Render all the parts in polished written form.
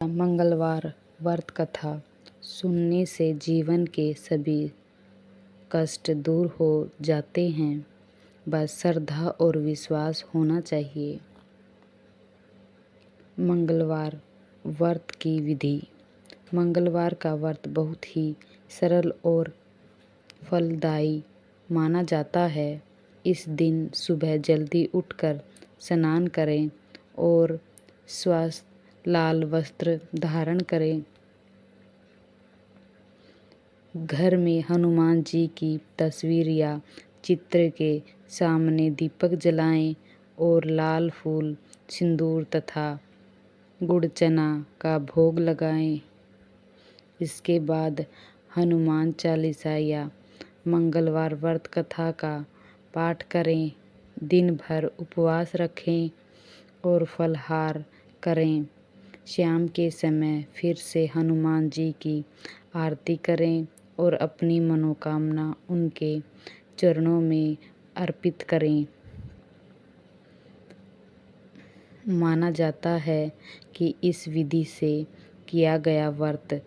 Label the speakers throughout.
Speaker 1: मंगलवार व्रत कथा सुनने से जीवन के सभी कष्ट दूर हो जाते हैं। बस श्रद्धा और विश्वास होना चाहिए। मंगलवार व्रत की विधि। मंगलवार का व्रत बहुत ही सरल और फलदायी माना जाता है। इस दिन सुबह जल्दी उठकर स्नान करें और स्वस्थ लाल वस्त्र धारण करें। घर में हनुमान जी की तस्वीर या चित्र के सामने दीपक जलाएं और लाल फूल, सिंदूर तथा गुड़ चना का भोग लगाएं। इसके बाद हनुमान चालीसा या मंगलवार व्रत कथा का पाठ करें। दिन भर उपवास रखें और फलाहार करें। शाम के समय फिर से हनुमान जी की आरती करें और अपनी मनोकामना उनके चरणों में अर्पित करें। माना जाता है कि इस विधि से किया गया व्रत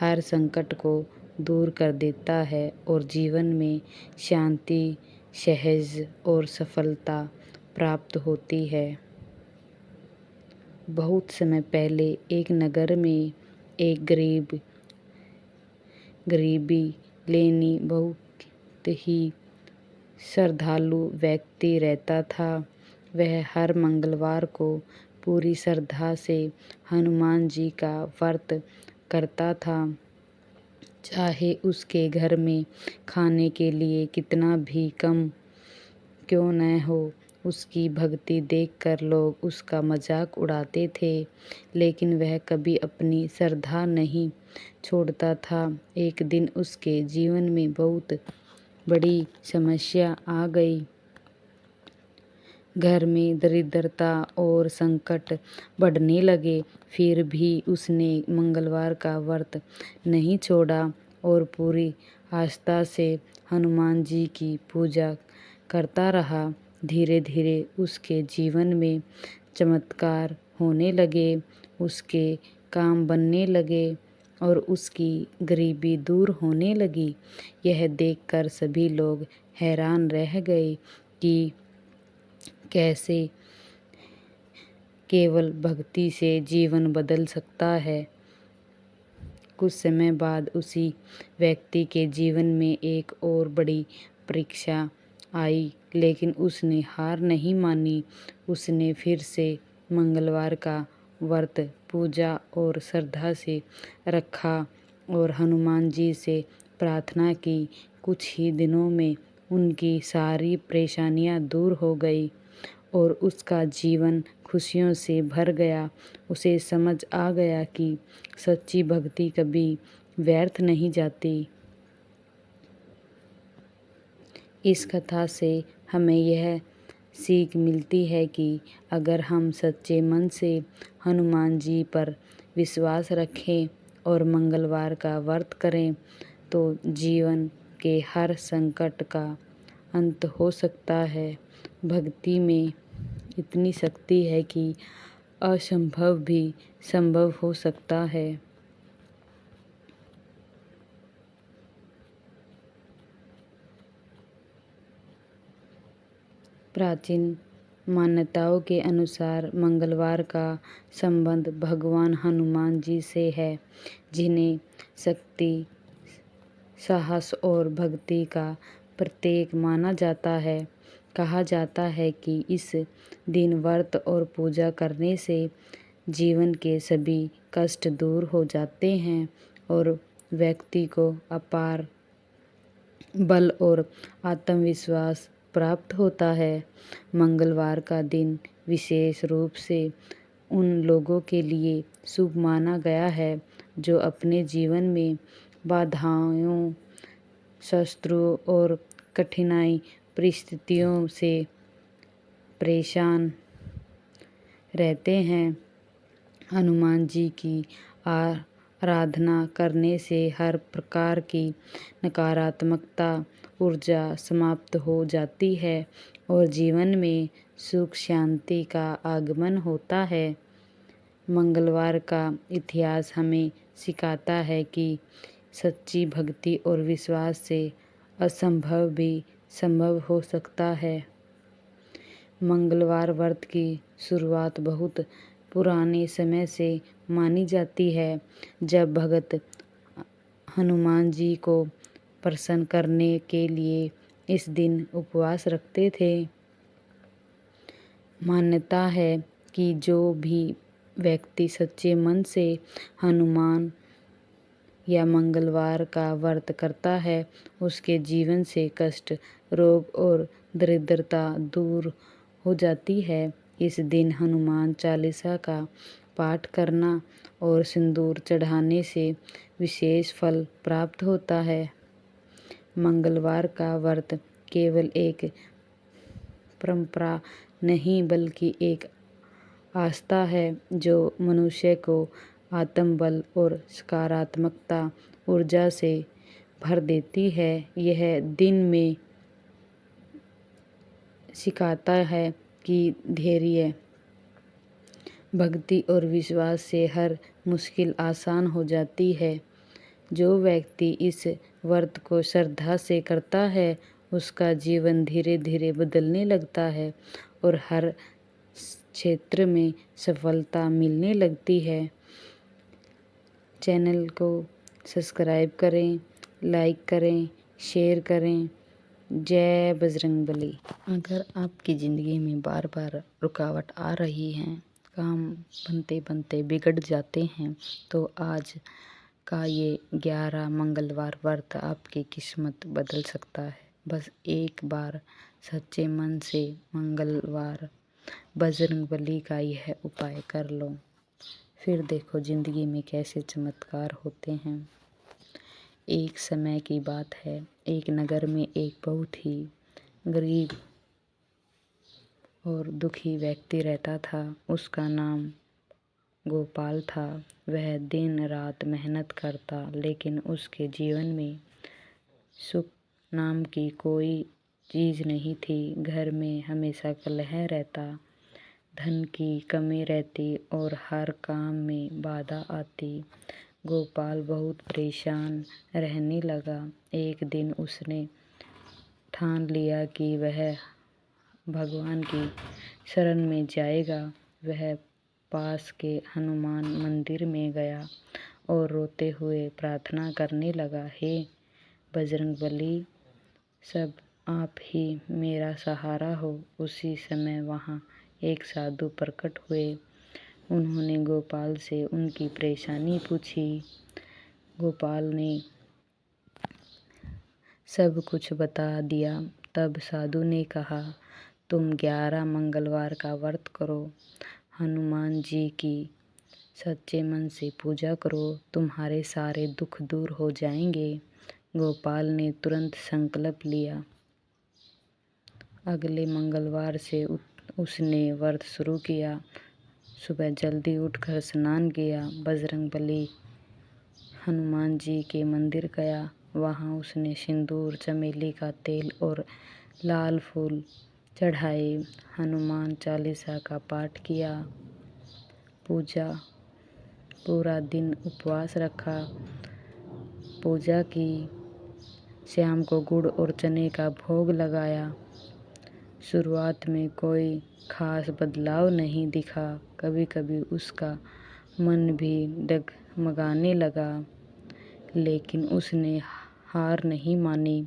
Speaker 1: हर संकट को दूर कर देता है और जीवन में शांति, सहज और सफलता प्राप्त होती है। बहुत समय पहले एक नगर में एक गरीबी लेनी बहुत ही श्रद्धालु व्यक्ति रहता था। वह हर मंगलवार को पूरी श्रद्धा से हनुमान जी का व्रत करता था। चाहे उसके घर में खाने के लिए कितना भी कम क्यों न हो, उसकी भक्ति देखकर लोग उसका मजाक उड़ाते थे, लेकिन वह कभी अपनी श्रद्धा नहीं छोड़ता था। एक दिन उसके जीवन में बहुत बड़ी समस्या आ गई। घर में दरिद्रता और संकट बढ़ने लगे। फिर भी उसने मंगलवार का व्रत नहीं छोड़ा और पूरी आस्था से हनुमान जी की पूजा करता रहा। धीरे धीरे उसके जीवन में चमत्कार होने लगे, उसके काम बनने लगे और उसकी गरीबी दूर होने लगी। यह देखकर सभी लोग हैरान रह गए कि कैसे केवल भक्ति से जीवन बदल सकता है। कुछ समय बाद उसी व्यक्ति के जीवन में एक और बड़ी परीक्षा आई, लेकिन उसने हार नहीं मानी। उसने फिर से मंगलवार का व्रत पूजा और श्रद्धा से रखा और हनुमान जी से प्रार्थना की। कुछ ही दिनों में उनकी सारी परेशानियां दूर हो गई और उसका जीवन खुशियों से भर गया। उसे समझ आ गया कि सच्ची भक्ति कभी व्यर्थ नहीं जाती। इस कथा से हमें यह सीख मिलती है कि अगर हम सच्चे मन से हनुमान जी पर विश्वास रखें और मंगलवार का व्रत करें तो जीवन के हर संकट का अंत हो सकता है। भक्ति में इतनी शक्ति है कि असंभव भी संभव हो सकता है। प्राचीन मान्यताओं के अनुसार मंगलवार का संबंध भगवान हनुमान जी से है, जिन्हें शक्ति, साहस और भक्ति का प्रतीक माना जाता है। कहा जाता है कि इस दिन व्रत और पूजा करने से जीवन के सभी कष्ट दूर हो जाते हैं और व्यक्ति को अपार बल और आत्मविश्वास प्राप्त होता है। मंगलवार का दिन विशेष रूप से उन लोगों के लिए शुभ माना गया है जो अपने जीवन में बाधाओं, शत्रुओं और कठिनाई परिस्थितियों से परेशान रहते हैं। हनुमान जी की आराधना करने से हर प्रकार की नकारात्मकता ऊर्जा समाप्त हो जाती है और जीवन में सुख शांति का आगमन होता है। मंगलवार का इतिहास हमें सिखाता है कि सच्ची भक्ति और विश्वास से असंभव भी संभव हो सकता है। मंगलवार व्रत की शुरुआत बहुत पुराने समय से मानी जाती है, जब भगत हनुमान जी को प्रसन्न करने के लिए इस दिन उपवास रखते थे। मान्यता है कि जो भी व्यक्ति सच्चे मन से हनुमान या मंगलवार का व्रत करता है, उसके जीवन से कष्ट, रोग और दरिद्रता दूर हो जाती है। इस दिन हनुमान चालीसा का पाठ करना और सिंदूर चढ़ाने से विशेष फल प्राप्त होता है। मंगलवार का व्रत केवल एक परंपरा नहीं बल्कि एक आस्था है जो मनुष्य को आत्मबल और सकारात्मकता ऊर्जा से भर देती है। यह दिन में सिखाता है कि धैर्य, भक्ति और विश्वास से हर मुश्किल आसान हो जाती है। जो व्यक्ति इस व्रत को श्रद्धा से करता है, उसका जीवन धीरे धीरे बदलने लगता है और हर क्षेत्र में सफलता मिलने लगती है। चैनल को सब्सक्राइब करें, लाइक करें, शेयर करें। जय बजरंगबली। अगर आपकी ज़िंदगी में बार बार रुकावट आ रही है, काम बनते बनते बिगड़ जाते हैं, तो आज का ये 11 मंगलवार व्रत आपकी किस्मत बदल सकता है। बस एक बार सच्चे मन से मंगलवार बजरंगबली का यह उपाय कर लो, फिर देखो ज़िंदगी में कैसे चमत्कार होते हैं। एक समय की बात है, एक नगर में एक बहुत ही गरीब और दुखी व्यक्ति रहता था। उसका नाम गोपाल था। वह दिन रात मेहनत करता, लेकिन उसके जीवन में सुख नाम की कोई चीज़ नहीं थी। घर में हमेशा कलह रहता, धन की कमी रहती और हर काम में बाधा आती। गोपाल बहुत परेशान रहने लगा। एक दिन उसने ठान लिया कि वह भगवान की शरण में जाएगा। वह पास के हनुमान मंदिर में गया और रोते हुए प्रार्थना करने लगा, हे बजरंगबली, सब आप ही मेरा सहारा हो। उसी समय वहाँ एक साधु प्रकट हुए। उन्होंने गोपाल से उनकी परेशानी पूछी। गोपाल ने सब कुछ बता दिया। तब साधु ने कहा, तुम 11 मंगलवार का व्रत करो, हनुमान जी की सच्चे मन से पूजा करो, तुम्हारे सारे दुख दूर हो जाएंगे। गोपाल ने तुरंत संकल्प लिया। अगले मंगलवार से उसने व्रत शुरू किया। सुबह जल्दी उठकर स्नान किया, बजरंगबली हनुमान जी के मंदिर गया। वहाँ उसने सिंदूर, चमेली का तेल और लाल फूल चढ़ाए, हनुमान चालीसा का पाठ किया, पूरा दिन उपवास रखा, पूजा की। शाम को गुड़ और चने का भोग लगाया। शुरुआत में कोई खास बदलाव नहीं दिखा। कभी कभी उसका मन भी डगमगाने लगा, लेकिन उसने हार नहीं मानी।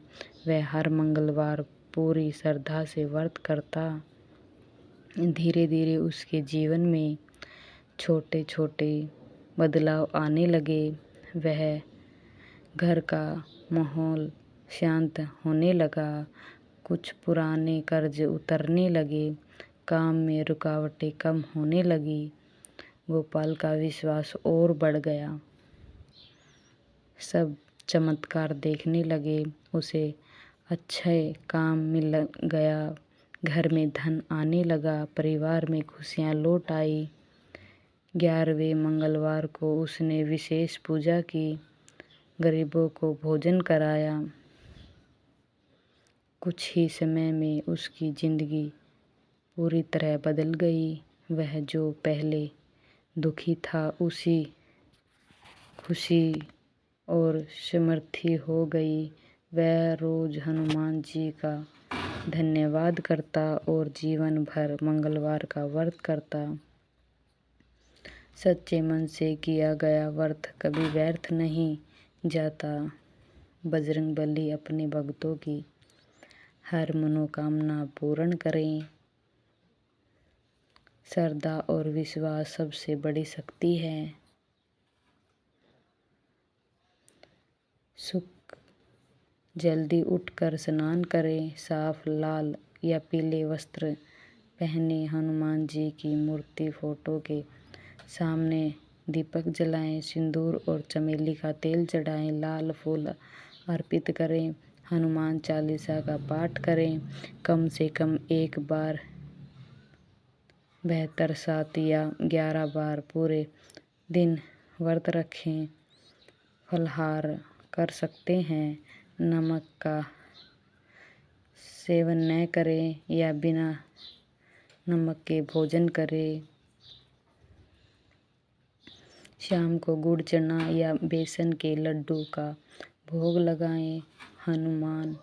Speaker 1: वह हर मंगलवार पूरी श्रद्धा से व्रत करता। धीरे धीरे उसके जीवन में छोटे छोटे बदलाव आने लगे। वह घर का माहौल शांत होने लगा, कुछ पुराने कर्ज उतरने लगे, काम में रुकावटें कम होने लगी। गोपाल का विश्वास और बढ़ गया। सब चमत्कार देखने लगे। उसे अच्छे काम मिल गया, घर में धन आने लगा, परिवार में खुशियाँ लौट आई। 11वें मंगलवार को उसने विशेष पूजा की, गरीबों को भोजन कराया। कुछ ही समय में उसकी ज़िंदगी पूरी तरह बदल गई। वह जो पहले दुखी था उसी खुशी और समृद्धि हो गई। वह रोज हनुमान जी का धन्यवाद करता और जीवन भर मंगलवार का व्रत करता। सच्चे मन से किया गया व्रत कभी व्यर्थ नहीं जाता। बजरंगबली अपने भक्तों की हर मनोकामना पूर्ण करें। श्रद्धा और विश्वास सबसे बड़ी शक्ति है। सुख जल्दी उठकर स्नान करें। साफ लाल या पीले वस्त्र पहने हनुमान जी की मूर्ति फोटो के सामने दीपक जलाएं। सिंदूर और चमेली का तेल चढ़ाएं। लाल फूल अर्पित करें। हनुमान चालीसा का पाठ करें। कम से कम एक बार, बेहतर 7 या 11 बार पूरे दिन व्रत रखें। फलाहार कर सकते हैं। नमक का सेवन न करें या बिना नमक के भोजन करें। शाम को गुड़ चना या बेसन के लड्डू का भोग लगाएं। हनुमान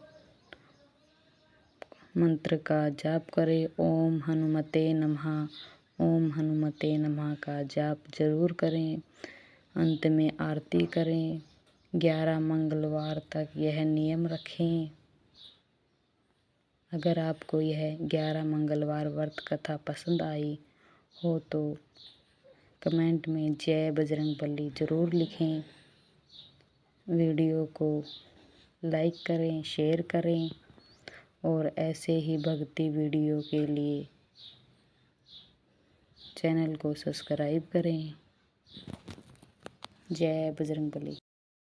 Speaker 1: मंत्र का जाप करें। ओम हनुमते नमः, ओम हनुमते नमः का जाप जरूर करें। अंत में आरती करें। 11 मंगलवार तक यह नियम रखें। अगर आपको यह 11 मंगलवार व्रत कथा पसंद आई हो तो कमेंट में जय बजरंगबली ज़रूर लिखें। वीडियो को लाइक करें, शेयर करें और ऐसे ही भक्ति वीडियो के लिए चैनल को सब्सक्राइब करें। जय बजरंगबली।